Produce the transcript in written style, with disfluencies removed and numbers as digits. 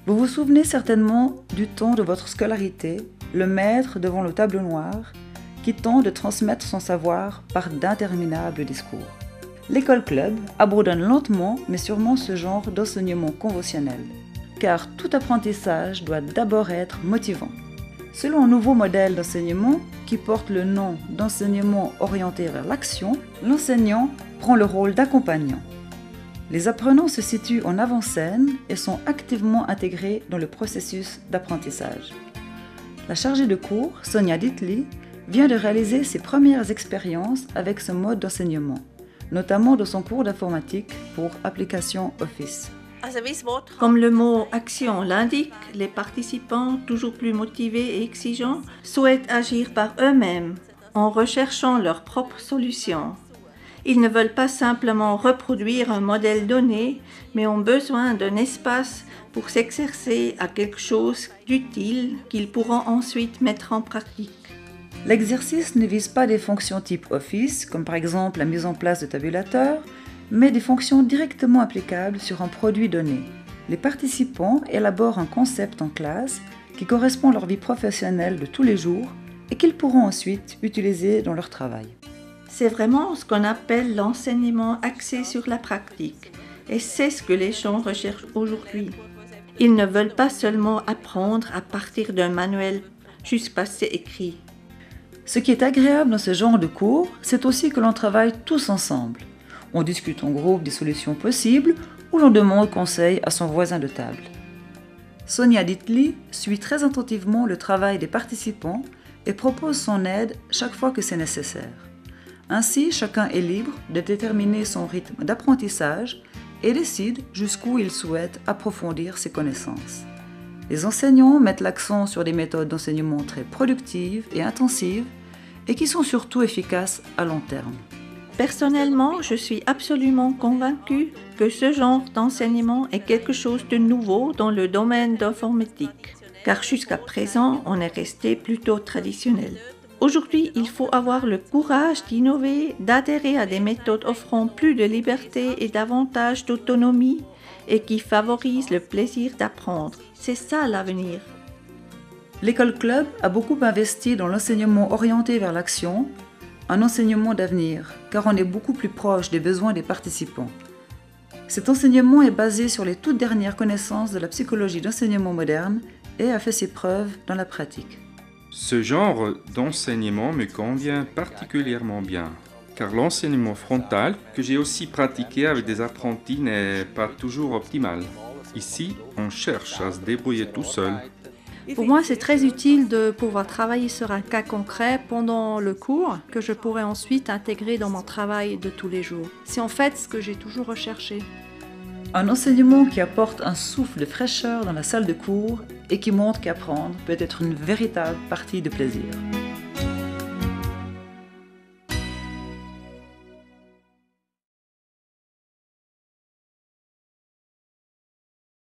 Vous vous souvenez certainement du temps de votre scolarité, le maître devant le tableau noir, qui tente de transmettre son savoir par d'interminables discours. L'école club abandonne lentement mais sûrement ce genre d'enseignement conventionnel, car tout apprentissage doit d'abord être motivant. Selon un nouveau modèle d'enseignement qui porte le nom d'enseignement orienté vers l'action, l'enseignant prend le rôle d'accompagnant. Les apprenants se situent en avant-scène et sont activement intégrés dans le processus d'apprentissage. La chargée de cours, Sonia Dietli, vient de réaliser ses premières expériences avec ce mode d'enseignement, notamment dans son cours d'informatique pour application Office. Comme le mot « action » l'indique, les participants, toujours plus motivés et exigeants, souhaitent agir par eux-mêmes en recherchant leurs propres solutions. Ils ne veulent pas simplement reproduire un modèle donné, mais ont besoin d'un espace pour s'exercer à quelque chose d'utile qu'ils pourront ensuite mettre en pratique. L'exercice ne vise pas des fonctions type Office, comme par exemple la mise en place de tabulateurs, mais des fonctions directement applicables sur un produit donné. Les participants élaborent un concept en classe qui correspond à leur vie professionnelle de tous les jours et qu'ils pourront ensuite utiliser dans leur travail. C'est vraiment ce qu'on appelle l'enseignement axé sur la pratique, et c'est ce que les gens recherchent aujourd'hui. Ils ne veulent pas seulement apprendre à partir d'un manuel juste passé écrit. Ce qui est agréable dans ce genre de cours, c'est aussi que l'on travaille tous ensemble. On discute en groupe des solutions possibles ou l'on demande conseil à son voisin de table. Sonia Dietli suit très attentivement le travail des participants et propose son aide chaque fois que c'est nécessaire. Ainsi, chacun est libre de déterminer son rythme d'apprentissage et décide jusqu'où il souhaite approfondir ses connaissances. Les enseignants mettent l'accent sur des méthodes d'enseignement très productives et intensives et qui sont surtout efficaces à long terme. Personnellement, je suis absolument convaincue que ce genre d'enseignement est quelque chose de nouveau dans le domaine d'informatique, car jusqu'à présent, on est resté plutôt traditionnel. Aujourd'hui, il faut avoir le courage d'innover, d'adhérer à des méthodes offrant plus de liberté et davantage d'autonomie et qui favorisent le plaisir d'apprendre. C'est ça l'avenir. L'école club a beaucoup investi dans l'enseignement orienté vers l'action, un enseignement d'avenir, car on est beaucoup plus proche des besoins des participants. Cet enseignement est basé sur les toutes dernières connaissances de la psychologie d'enseignement moderne et a fait ses preuves dans la pratique. Ce genre d'enseignement me convient particulièrement bien, car l'enseignement frontal, que j'ai aussi pratiqué avec des apprentis, n'est pas toujours optimal. Ici, on cherche à se débrouiller tout seul. Pour moi, c'est très utile de pouvoir travailler sur un cas concret pendant le cours que je pourrais ensuite intégrer dans mon travail de tous les jours. C'est en fait ce que j'ai toujours recherché. Un enseignement qui apporte un souffle de fraîcheur dans la salle de cours et qui montre qu'apprendre peut être une véritable partie de plaisir.